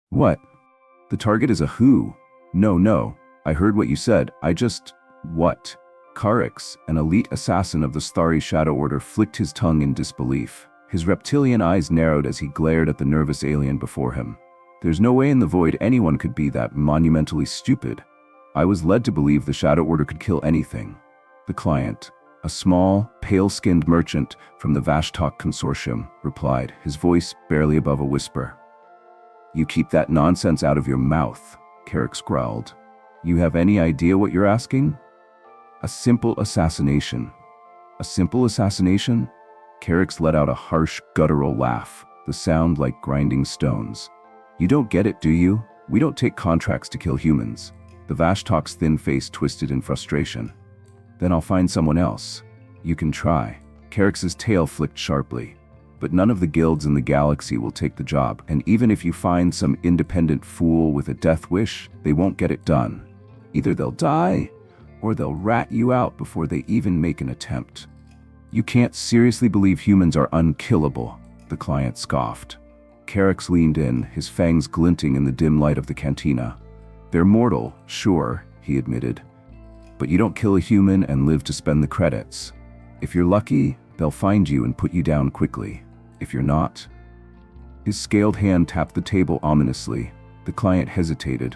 What? The target is a who? No, I heard what you said, What? Kaarix, an elite assassin of the Starry Shadow Order, flicked his tongue in disbelief. His reptilian eyes narrowed as he glared at the nervous alien before him. There's no way in the void anyone could be that monumentally stupid. I was led to believe the Shadow Order could kill anything. The client, a small, pale-skinned merchant from the Vashtok Consortium, replied, his voice barely above a whisper. You keep that nonsense out of your mouth, Kaarix growled. You have any idea what you're asking? A simple assassination. A simple assassination? Kaarix let out a harsh, guttural laugh, the sound like grinding stones. You don't get it, do you? We don't take contracts to kill humans. The Vashtok's thin face twisted in frustration. Then I'll find someone else. You can try. Kaarix's tail flicked sharply. But none of the guilds in the galaxy will take the job, and even if you find some independent fool with a death wish, they won't get it done. Either they'll die, or they'll rat you out before they even make an attempt. You can't seriously believe humans are unkillable, the client scoffed. Kaarix leaned in, his fangs glinting in the dim light of the cantina. They're mortal, sure, he admitted. But you don't kill a human and live to spend the credits. If you're lucky, they'll find you and put you down quickly. If you're not... His scaled hand tapped the table ominously. The client hesitated.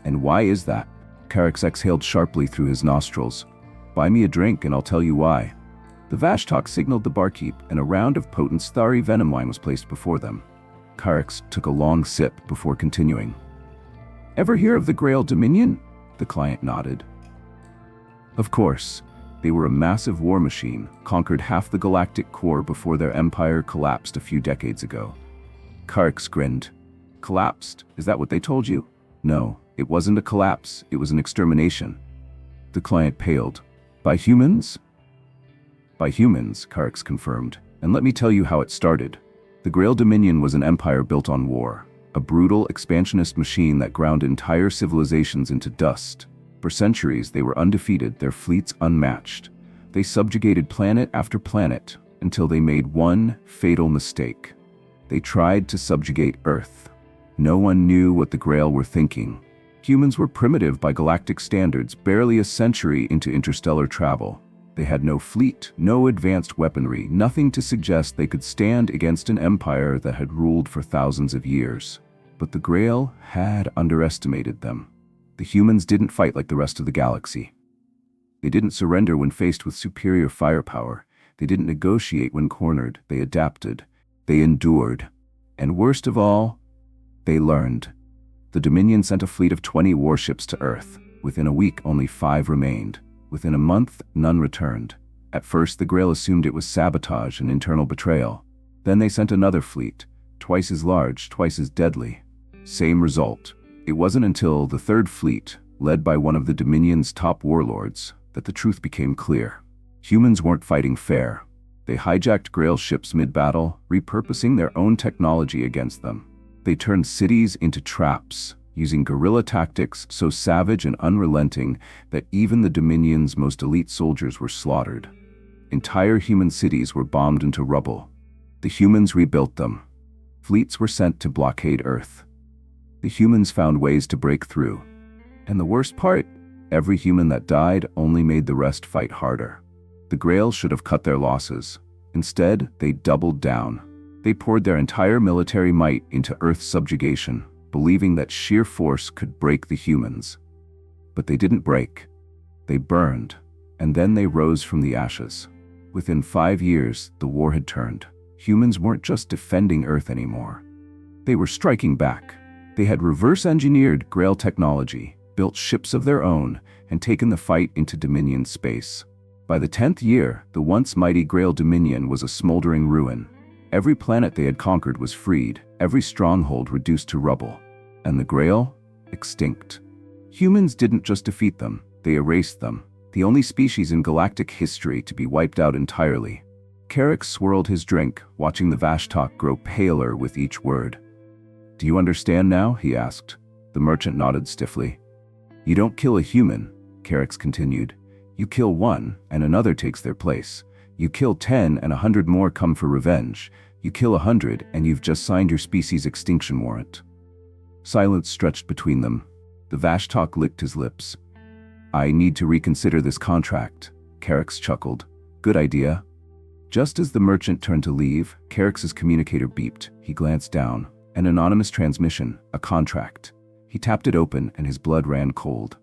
And why is that? Kaarix exhaled sharply through his nostrils. Buy me a drink and I'll tell you why. The Vashtok signaled the barkeep, and a round of potent starry venom wine was placed before them. Kaarix took a long sip before continuing. Ever hear of the Grail Dominion? The client nodded. Of course. They were a massive war machine, conquered half the galactic core before their empire collapsed a few decades ago. Kaarix grinned. Collapsed? Is that what they told you? No, it wasn't a collapse, it was an extermination. The client paled. By humans? By humans, Kaarix confirmed. And let me tell you how it started. The Grail Dominion was an empire built on war, a brutal, expansionist machine that ground entire civilizations into dust. For centuries, they were undefeated, their fleets unmatched. They subjugated planet after planet until they made one fatal mistake. They tried to subjugate Earth. No one knew what the Grail were thinking. Humans were primitive by galactic standards, barely a century into interstellar travel. They had no fleet, no advanced weaponry, nothing to suggest they could stand against an empire that had ruled for thousands of years. But the Grail had underestimated them. The humans didn't fight like the rest of the galaxy. They didn't surrender when faced with superior firepower. They didn't negotiate when cornered. They adapted. They endured. And worst of all, they learned. The Dominion sent a fleet of 20 warships to Earth. Within a week, only 5 remained. Within a month, none returned. At first, the Grail assumed it was sabotage and internal betrayal. Then they sent another fleet, twice as large, twice as deadly. Same result. It wasn't until the third fleet, led by one of the Dominion's top warlords, that the truth became clear. Humans weren't fighting fair. They hijacked Grail ships mid-battle, repurposing their own technology against them. They turned cities into traps, using guerrilla tactics so savage and unrelenting that even the Dominion's most elite soldiers were slaughtered. Entire human cities were bombed into rubble. The humans rebuilt them. Fleets were sent to blockade Earth. The humans found ways to break through. And the worst part, every human that died only made the rest fight harder. The Grail should have cut their losses. Instead, they doubled down. They poured their entire military might into Earth's subjugation, believing that sheer force could break the humans. But they didn't break. They burned, and then they rose from the ashes. Within 5 years, the war had turned. Humans weren't just defending Earth anymore. They were striking back. They had reverse-engineered Grail technology, built ships of their own, and taken the fight into Dominion space. By the 10th year, the once mighty Grail Dominion was a smoldering ruin. Every planet they had conquered was freed, every stronghold reduced to rubble. And the Grail? Extinct. Humans didn't just defeat them, they erased them. The only species in galactic history to be wiped out entirely. Kaarix swirled his drink, watching the Vashtok grow paler with each word. Do you understand now? He asked. The merchant nodded stiffly. You don't kill a human, Kaarix continued. You kill one, and another takes their place. You kill 10, and 100 more come for revenge. You kill 100, and you've just signed your species' extinction warrant. Silence stretched between them. The Vashtok licked his lips. I need to reconsider this contract, Kaarix chuckled. Good idea. Just as the merchant turned to leave, Kaarix's communicator beeped. He glanced down. An anonymous transmission, a contract. He tapped it open and his blood ran cold.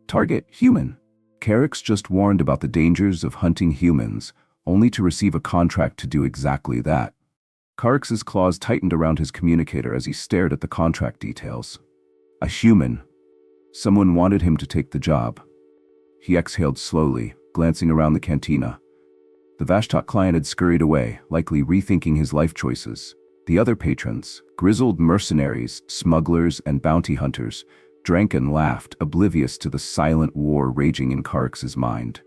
Target, human. Kaarix just warned about the dangers of hunting humans, only to receive a contract to do exactly that. Kaarix's claws tightened around his communicator as he stared at the contract details. A human. Someone wanted him to take the job. He exhaled slowly, glancing around the cantina. The Vashtok client had scurried away, likely rethinking his life choices. The other patrons, grizzled mercenaries, smugglers, and bounty hunters, drank and laughed, oblivious to the silent war raging in Kaarix's mind.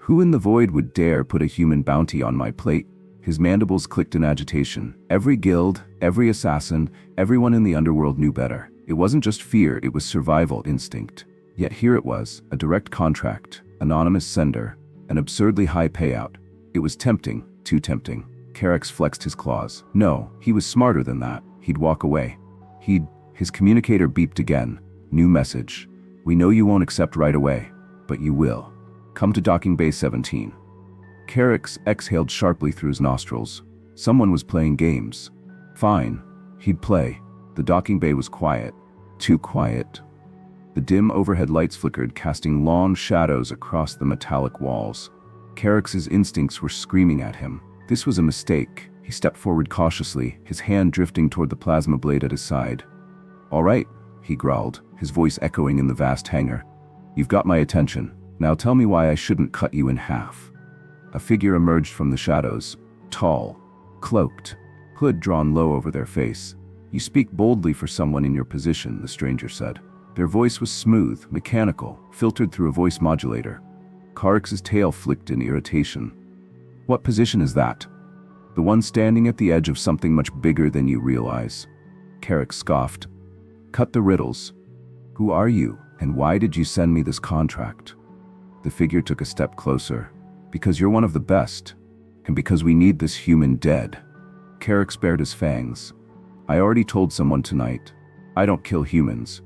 Who in the void would dare put a human bounty on my plate? His mandibles clicked in agitation. Every guild, every assassin, everyone in the underworld knew better. It wasn't just fear, it was survival instinct. Yet here it was, a direct contract, anonymous sender, an absurdly high payout. It was tempting, too tempting. Kaarix flexed his claws. No, he was smarter than that. He'd walk away. His communicator beeped again. New message. We know you won't accept right away, but you will. Come to docking bay 17. Kaarix exhaled sharply through his nostrils. Someone was playing games. Fine. He'd play. The docking bay was quiet. Too quiet. The dim overhead lights flickered, casting long shadows across the metallic walls. Kaarix's instincts were screaming at him. This was a mistake. He stepped forward cautiously, his hand drifting toward the plasma blade at his side. All right, he growled, his voice echoing in the vast hangar. You've got my attention. Now tell me why I shouldn't cut you in half. A figure emerged from the shadows, tall, cloaked, hood drawn low over their face. You speak boldly for someone in your position, the stranger said. Their voice was smooth, mechanical, filtered through a voice modulator. Kaarix's tail flicked in irritation. What position is that? The one standing at the edge of something much bigger than you realize. Kaarix scoffed. Cut the riddles. Who are you, and why did you send me this contract? The figure took a step closer. Because you're one of the best, and because we need this human dead. Kaarix bared his fangs. I already told someone tonight. I don't kill humans.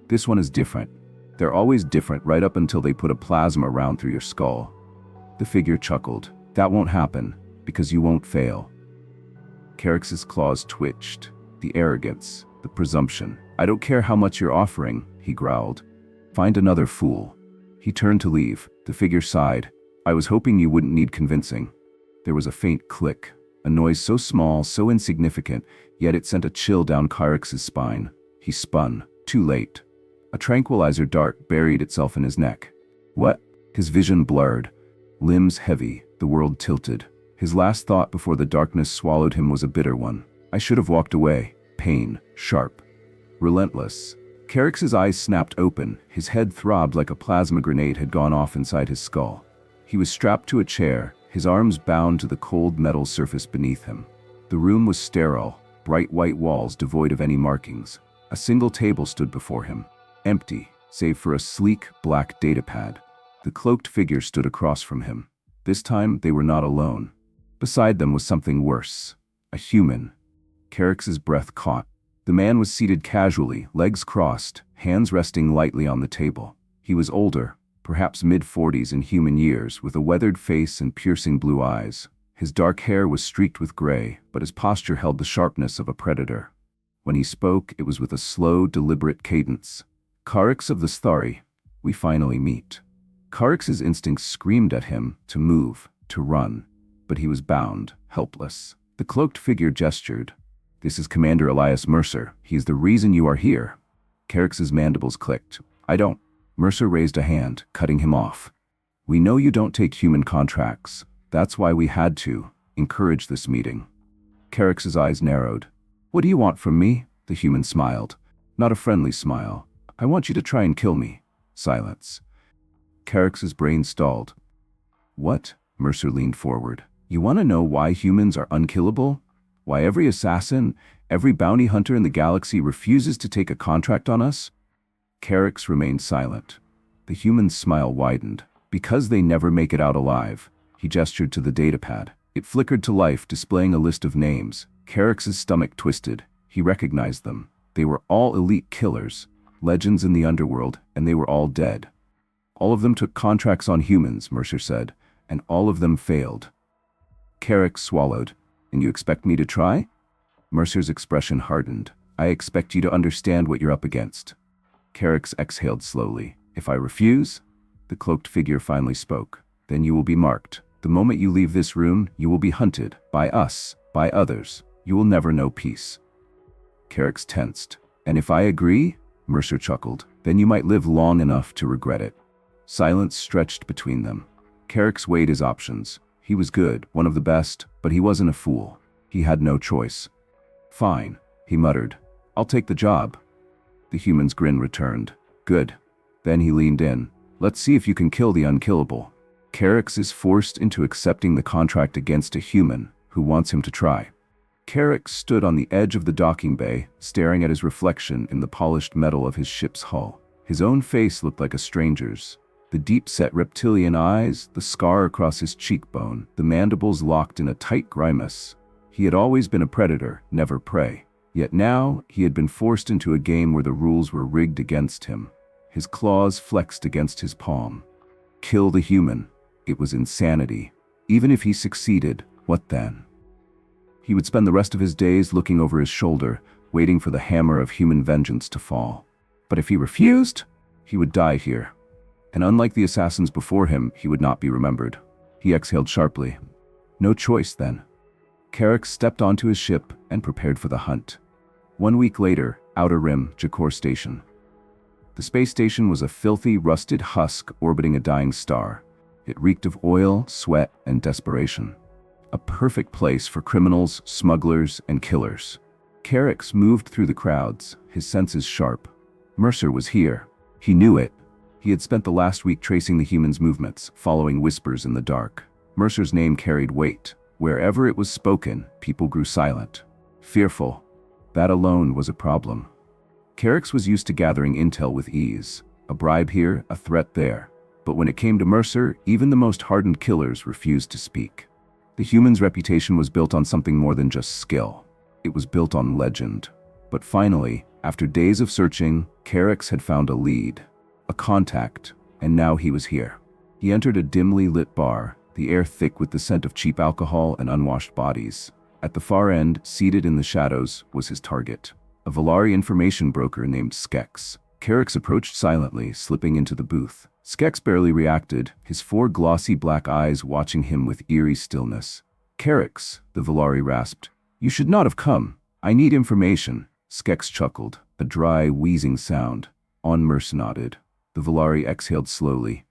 This one is different. They're always different right up until they put a plasma round through your skull. The figure chuckled. That won't happen, because you won't fail. Kaarix's claws twitched. The arrogance, the presumption. I don't care how much you're offering, he growled. Find another fool. He turned to leave. The figure sighed. I was hoping you wouldn't need convincing. There was a faint click, a noise so small, so insignificant, yet it sent a chill down Kaarix's spine. He spun, too late. A tranquilizer dart buried itself in his neck. What? His vision blurred, limbs heavy, the world tilted. His last thought before the darkness swallowed him was a bitter one. I should have walked away. Pain, sharp, relentless. Kaarix's eyes snapped open, his head throbbed like a plasma grenade had gone off inside his skull. He was strapped to a chair, his arms bound to the cold metal surface beneath him. The room was sterile, bright white walls devoid of any markings. A single table stood before him, empty, save for a sleek, black datapad. The cloaked figure stood across from him. This time, they were not alone. Beside them was something worse. A human. Kaarix's breath caught. The man was seated casually, legs crossed, hands resting lightly on the table. He was older, perhaps mid-40s in human years, with a weathered face and piercing blue eyes. His dark hair was streaked with gray, but his posture held the sharpness of a predator. When he spoke, it was with a slow, deliberate cadence. Kaarix of the Stari, we finally meet. Kaarix's instincts screamed at him to move, to run, but he was bound, helpless. The cloaked figure gestured. This is Commander Elias Mercer. He is the reason you are here. Kaarix's mandibles clicked. I don't. Mercer raised a hand, cutting him off. We know you don't take human contracts. That's why we had to encourage this meeting. Kaarix's eyes narrowed. What do you want from me? The human smiled. Not a friendly smile. I want you to try and kill me. Silence. Kaarix's brain stalled. What? Mercer leaned forward. You want to know why humans are unkillable? Why every assassin, every bounty hunter in the galaxy refuses to take a contract on us? Kaarix remained silent. The human's smile widened. Because they never make it out alive. He gestured to the datapad. It flickered to life, displaying a list of names. Kaarix's stomach twisted. He recognized them. They were all elite killers, legends in the underworld, and they were all dead. All of them took contracts on humans, Mercer said, and all of them failed. Kaarix swallowed. And you expect me to try? Mercer's expression hardened. I expect you to understand what you're up against. Kaarix exhaled slowly. If I refuse? The cloaked figure finally spoke. Then you will be marked. The moment you leave this room, you will be hunted. By us. By others. You will never know peace. Kaarix tensed. And if I agree? Mercer chuckled. Then you might live long enough to regret it. Silence stretched between them. Kaarix weighed his options. He was good, one of the best, but he wasn't a fool. He had no choice. Fine, he muttered. I'll take the job. The human's grin returned. Good. Then he leaned in. Let's see if you can kill the unkillable. Kaarix is forced into accepting the contract against a human who wants him to try. Kaarix stood on the edge of the docking bay, staring at his reflection in the polished metal of his ship's hull. His own face looked like a stranger's. The deep-set reptilian eyes, the scar across his cheekbone, the mandibles locked in a tight grimace. He had always been a predator, never prey. Yet now, he had been forced into a game where the rules were rigged against him. His claws flexed against his palm. Kill the human. It was insanity. Even if he succeeded, what then? He would spend the rest of his days looking over his shoulder, waiting for the hammer of human vengeance to fall. But if he refused, he would die here. And unlike the assassins before him, he would not be remembered. He exhaled sharply. No choice, then. Kaarix stepped onto his ship and prepared for the hunt. 1 week later, Outer Rim, Jakor Station. The space station was a filthy, rusted husk orbiting a dying star. It reeked of oil, sweat, and desperation. A perfect place for criminals, smugglers, and killers. Kaarix moved through the crowds, his senses sharp. Mercer was here. He knew it. He had spent the last week tracing the human's movements, following whispers in the dark. Mercer's name carried weight. Wherever it was spoken, people grew silent. Fearful. That alone was a problem. Kaarix was used to gathering intel with ease. A bribe here, a threat there. But when it came to Mercer, even the most hardened killers refused to speak. The human's reputation was built on something more than just skill. It was built on legend. But finally, after days of searching, Kaarix had found a lead. A contact, and now he was here. He entered a dimly lit bar, the air thick with the scent of cheap alcohol and unwashed bodies. At the far end, seated in the shadows, was his target, a Volari information broker named Skex. Kaarix approached silently, slipping into the booth. Skex barely reacted, his 4 glossy black eyes watching him with eerie stillness. Kaarix, the Volari rasped. You should not have come. I need information. Skex chuckled, a dry, wheezing sound. Mercer nodded. The Volari exhaled slowly.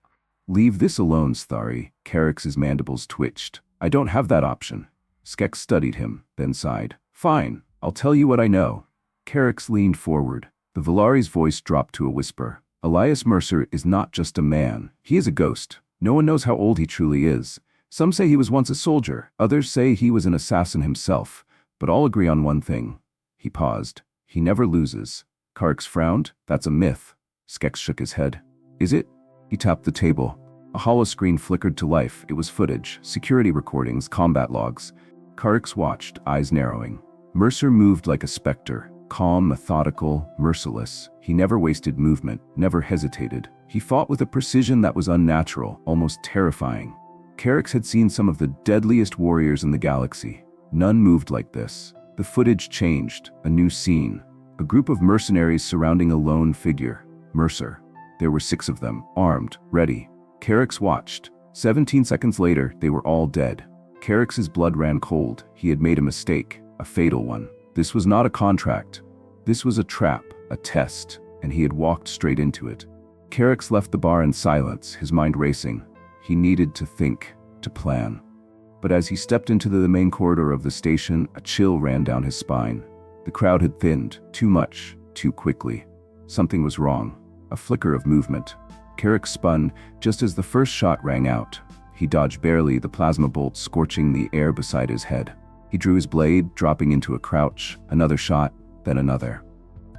Leave this alone, Sthari. Kaarix's mandibles twitched. I don't have that option. Skex studied him, then sighed. Fine, I'll tell you what I know. Kaarix leaned forward. The Volari's voice dropped to a whisper. Elias Mercer is not just a man. He is a ghost. No one knows how old he truly is. Some say he was once a soldier. Others say he was an assassin himself. But all agree on one thing. He paused. He never loses. Kaarix frowned. That's a myth. Skex shook his head. Is it? He tapped the table. A holoscreen flickered to life. It was footage, security recordings, combat logs. Kaarix watched, eyes narrowing. Mercer moved like a specter, calm, methodical, merciless. He never wasted movement, never hesitated. He fought with a precision that was unnatural, almost terrifying. Kaarix had seen some of the deadliest warriors in the galaxy. None moved like this. The footage changed, a new scene. A group of mercenaries surrounding a lone figure, Mercer. There were 6 of them, armed, ready. Kaarix watched. 17 seconds later, they were all dead. Kaarix's blood ran cold. He had made a mistake, a fatal one. This was not a contract. This was a trap, a test, and he had walked straight into it. Kaarix left the bar in silence, his mind racing. He needed to think, to plan. But as he stepped into the main corridor of the station, a chill ran down his spine. The crowd had thinned, too much, too quickly. Something was wrong. A flicker of movement. Kaarix spun just as the first shot rang out. He dodged barely, the plasma bolt scorching the air beside his head. He drew his blade, dropping into a crouch. Another shot, then another.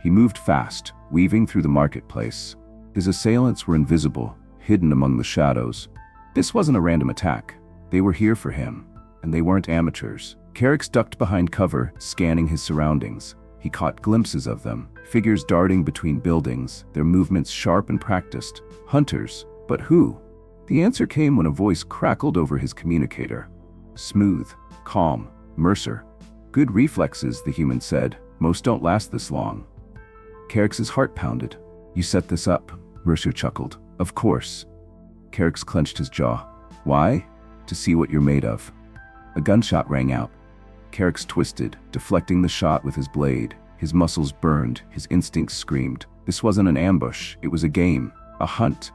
He moved fast, weaving through the marketplace. His assailants were invisible, hidden among the shadows. This wasn't a random attack. They were here for him, and they weren't amateurs. Kaarix ducked behind cover, scanning his surroundings. He caught glimpses of them, figures darting between buildings, their movements sharp and practiced. Hunters, but who? The answer came when a voice crackled over his communicator. Smooth, calm, Mercer. Good reflexes, the human said. Most don't last this long. Kaarix's heart pounded. You set this up? Mercer chuckled. Of course. Kaarix clenched his jaw. Why? To see what you're made of. A gunshot rang out. Kaarix twisted, deflecting the shot with his blade. His muscles burned, his instincts screamed. This wasn't an ambush, it was a game, a hunt.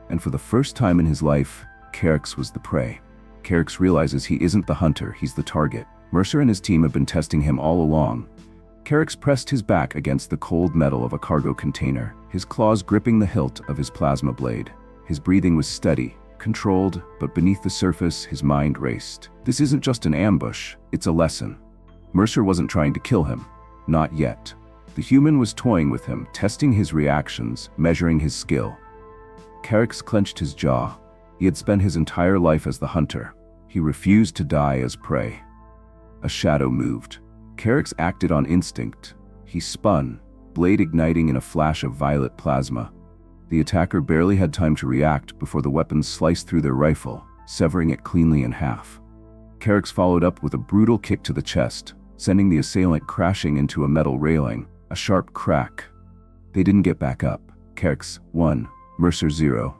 And for the first time in his life, Kaarix was the prey. Kaarix realizes he isn't the hunter, he's the target. Mercer and his team have been testing him all along. Kaarix pressed his back against the cold metal of a cargo container, his claws gripping the hilt of his plasma blade. His breathing was steady, controlled, but beneath the surface, his mind raced. This isn't just an ambush, it's a lesson. Mercer wasn't trying to kill him. Not yet. The human was toying with him, testing his reactions, measuring his skill. Kaarix clenched his jaw. He had spent his entire life as the hunter. He refused to die as prey. A shadow moved. Kaarix acted on instinct. He spun, blade igniting in a flash of violet plasma. The attacker barely had time to react before the weapon sliced through their rifle, severing it cleanly in half. Kaarix followed up with a brutal kick to the chest, sending the assailant crashing into a metal railing, a sharp crack. They didn't get back up. Kaarix 1, Mercer 0.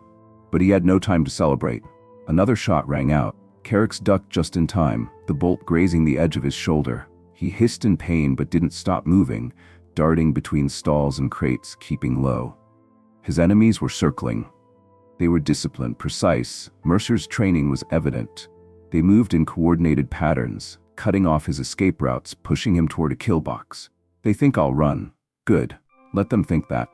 But he had no time to celebrate. Another shot rang out. Kaarix ducked just in time, the bolt grazing the edge of his shoulder. He hissed in pain but didn't stop moving, darting between stalls and crates, keeping low. His enemies were circling. They were disciplined, precise. Mercer's training was evident. They moved in coordinated patterns, cutting off his escape routes, pushing him toward a kill box. They think I'll run. Good. Let them think that.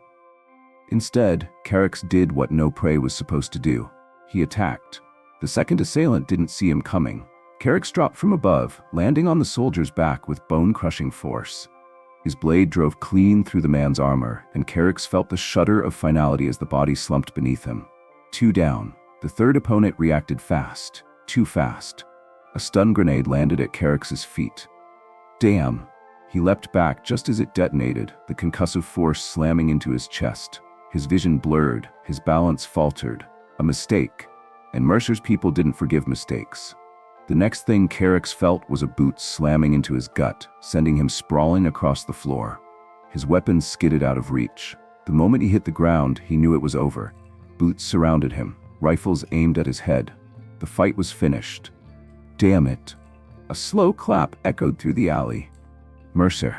Instead, Kaarix did what no prey was supposed to do. He attacked. The second assailant didn't see him coming. Kaarix dropped from above, landing on the soldier's back with bone-crushing force. His blade drove clean through the man's armor, and Kaarix felt the shudder of finality as the body slumped beneath him. 2 down. The third opponent reacted fast. Too fast. A stun grenade landed at Kaarix's feet. Damn. He leapt back just as it detonated, the concussive force slamming into his chest. His vision blurred, his balance faltered. A mistake. And Mercer's people didn't forgive mistakes. The next thing Kaarix felt was a boot slamming into his gut, sending him sprawling across the floor. His weapon skidded out of reach. The moment he hit the ground, he knew it was over. Boots surrounded him, rifles aimed at his head. The fight was finished. Damn it. A slow clap echoed through the alley. Mercer.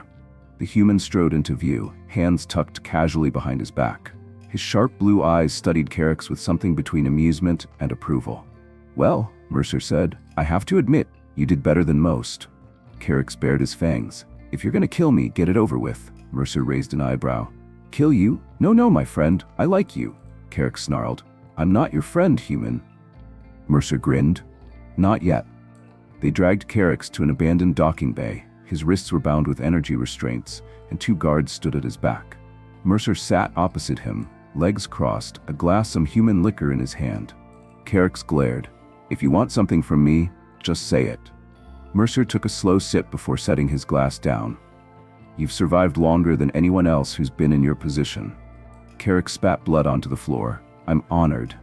The human strode into view, hands tucked casually behind his back. His sharp blue eyes studied Kaarix with something between amusement and approval. Well, Mercer said, I have to admit, you did better than most. Kaarix bared his fangs. If you're gonna kill me, get it over with. Mercer raised an eyebrow. Kill you? No, my friend, I like you. Kaarix snarled. I'm not your friend, human. Mercer grinned. Not yet. They dragged Kaarix to an abandoned docking bay. His wrists were bound with energy restraints, and 2 guards stood at his back. Mercer sat opposite him, legs crossed, a glass some human liquor in his hand. Kaarix glared. If you want something from me, just say it. Mercer took a slow sip before setting his glass down. You've survived longer than anyone else who's been in your position. Kaarix spat blood onto the floor. I'm honored.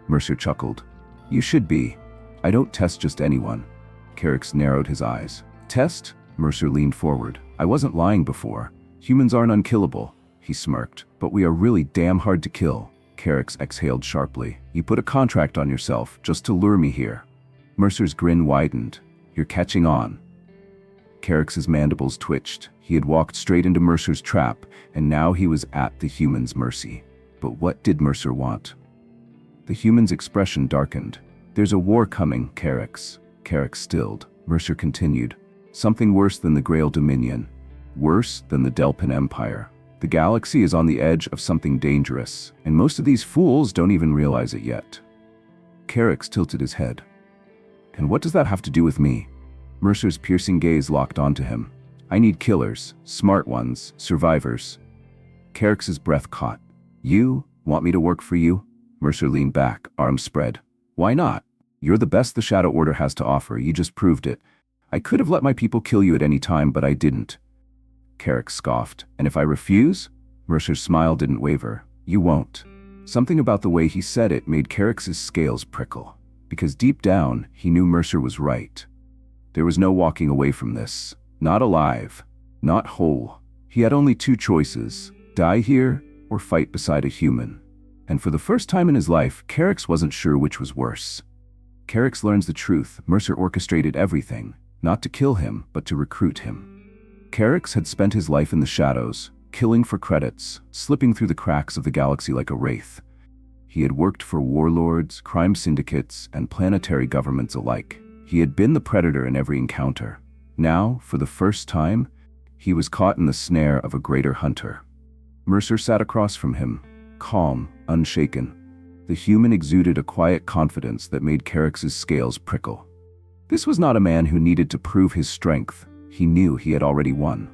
Mercer chuckled. You should be. I don't test just anyone. Kaarix narrowed his eyes. Test? Mercer leaned forward. I wasn't lying before. Humans aren't unkillable. He smirked. But we are really damn hard to kill. Kaarix exhaled sharply. You put a contract on yourself just to lure me here. Mercer's grin widened. You're catching on. Kaarix's mandibles twitched. He had walked straight into Mercer's trap, and now he was at the human's mercy. But what did Mercer want? The human's expression darkened. There's a war coming, Kaarix. Kaarix stilled. Mercer continued. Something worse than the Grail Dominion. Worse than the Delpin Empire. The galaxy is on the edge of something dangerous, and most of these fools don't even realize it yet. Kaarix tilted his head. And what does that have to do with me? Mercer's piercing gaze locked onto him. I need killers, smart ones, survivors. Kaarix's breath caught. You want me to work for you? Mercer leaned back, arms spread. Why not? You're the best the Shadow Order has to offer, you just proved it. I could have let my people kill you at any time, but I didn't. Kaarix scoffed. "And if I refuse?" Mercer's smile didn't waver. "You won't." Something about the way he said it made Kaarix's scales prickle, because deep down, he knew Mercer was right. There was no walking away from this. Not alive. Not whole. He had only two choices: die here or fight beside a human. And for the first time in his life, Kaarix wasn't sure which was worse. Kaarix learns the truth. Mercer orchestrated everything, not to kill him, but to recruit him. Kaarix had spent his life in the shadows, killing for credits, slipping through the cracks of the galaxy like a wraith. He had worked for warlords, crime syndicates, and planetary governments alike. He had been the predator in every encounter. Now, for the first time, he was caught in the snare of a greater hunter. Mercer sat across from him, calm, unshaken. The human exuded a quiet confidence that made Kaarix's scales prickle. This was not a man who needed to prove his strength. He knew he had already won.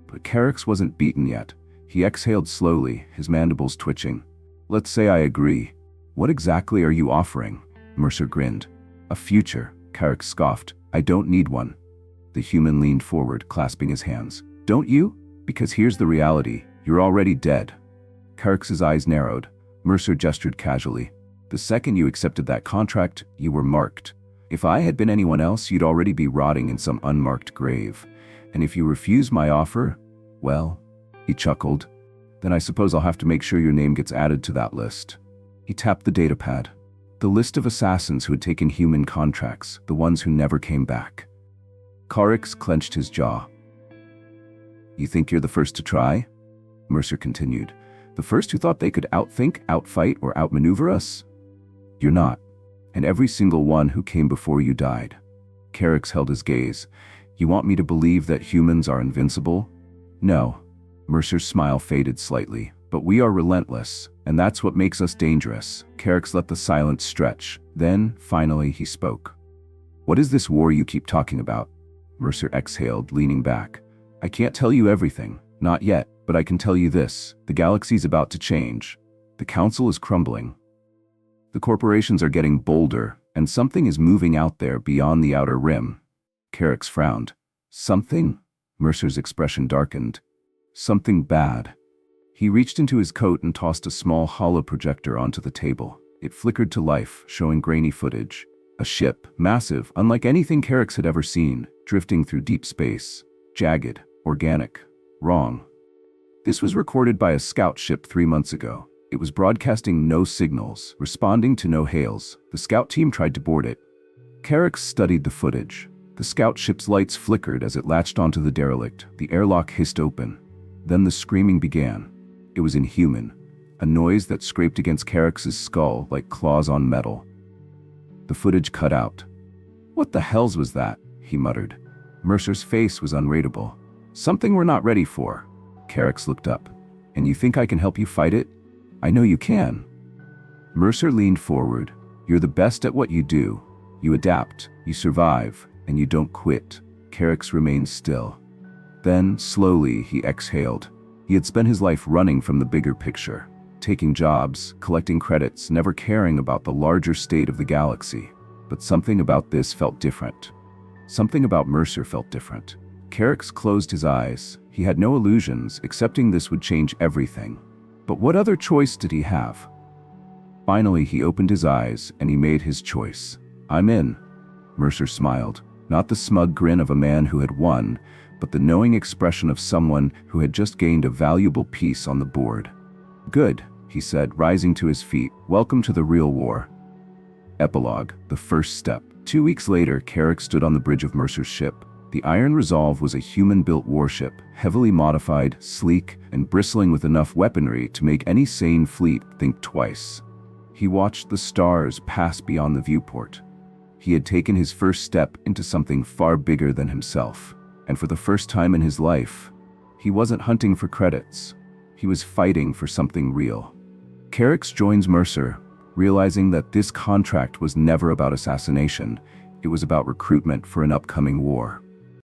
But Kaarix wasn't beaten yet. He exhaled slowly, his mandibles twitching. "Let's say I agree. What exactly are you offering?" Mercer grinned. "A future," Kaarix scoffed. "I don't need one." The human leaned forward, clasping his hands. "Don't you? Because here's the reality. You're already dead." Kaarix's eyes narrowed. Mercer gestured casually. "The second you accepted that contract, you were marked. If I had been anyone else, you'd already be rotting in some unmarked grave. And if you refuse my offer, well," he chuckled, "then I suppose I'll have to make sure your name gets added to that list." He tapped the datapad. The list of assassins who had taken human contracts, the ones who never came back. Kaarix clenched his jaw. "You think you're the first to try?" Mercer continued. "The first who thought they could outthink, outfight, or outmaneuver us? You're not. And every single one who came before you died." Kaarix held his gaze. "You want me to believe that humans are invincible?" "No." Mercer's smile faded slightly. "But we are relentless, and that's what makes us dangerous." Kaarix let the silence stretch. Then, finally, he spoke. "What is this war you keep talking about?" Mercer exhaled, leaning back. "I can't tell you everything. Not yet. But I can tell you this. The galaxy's about to change. The Council is crumbling. The corporations are getting bolder, and something is moving out there beyond the outer rim." Kaarix frowned. "Something?" Mercer's expression darkened. "Something bad." He reached into his coat and tossed a small hollow projector onto the table. It flickered to life, showing grainy footage. A ship, massive, unlike anything Kaarix had ever seen, drifting through deep space. Jagged, organic, wrong. This was recorded by a scout ship 3 months ago. It was broadcasting no signals, responding to no hails. The scout team tried to board it. Kaarix studied the footage. The scout ship's lights flickered as it latched onto the derelict. The airlock hissed open. Then the screaming began. It was inhuman, a noise that scraped against Kaarix's skull like claws on metal. The footage cut out. "What the hells was that?" he muttered. Mercer's face was unreadable. "Something we're not ready for." Kaarix looked up. "And you think I can help you fight it?" "I know you can." Mercer leaned forward. "You're the best at what you do. You adapt, you survive, and you don't quit." Kaarix remained still. Then, slowly, he exhaled. He had spent his life running from the bigger picture, taking jobs, collecting credits, never caring about the larger state of the galaxy. But something about this felt different. Something about Mercer felt different. Kaarix closed his eyes. He had no illusions, accepting this would change everything. But what other choice did he have? Finally, he opened his eyes, and he made his choice. "I'm in." Mercer smiled. Not the smug grin of a man who had won, but the knowing expression of someone who had just gained a valuable piece on the board. "Good," he said, rising to his feet. "Welcome to the real war." Epilogue, the first step. 2 weeks later, Kaarix stood on the bridge of Mercer's ship. The Iron Resolve was a human-built warship, heavily modified, sleek, and bristling with enough weaponry to make any sane fleet think twice. He watched the stars pass beyond the viewport. He had taken his first step into something far bigger than himself. And for the first time in his life, he wasn't hunting for credits. He was fighting for something real. Kaarix joins Mercer, realizing that this contract was never about assassination. It was about recruitment for an upcoming war.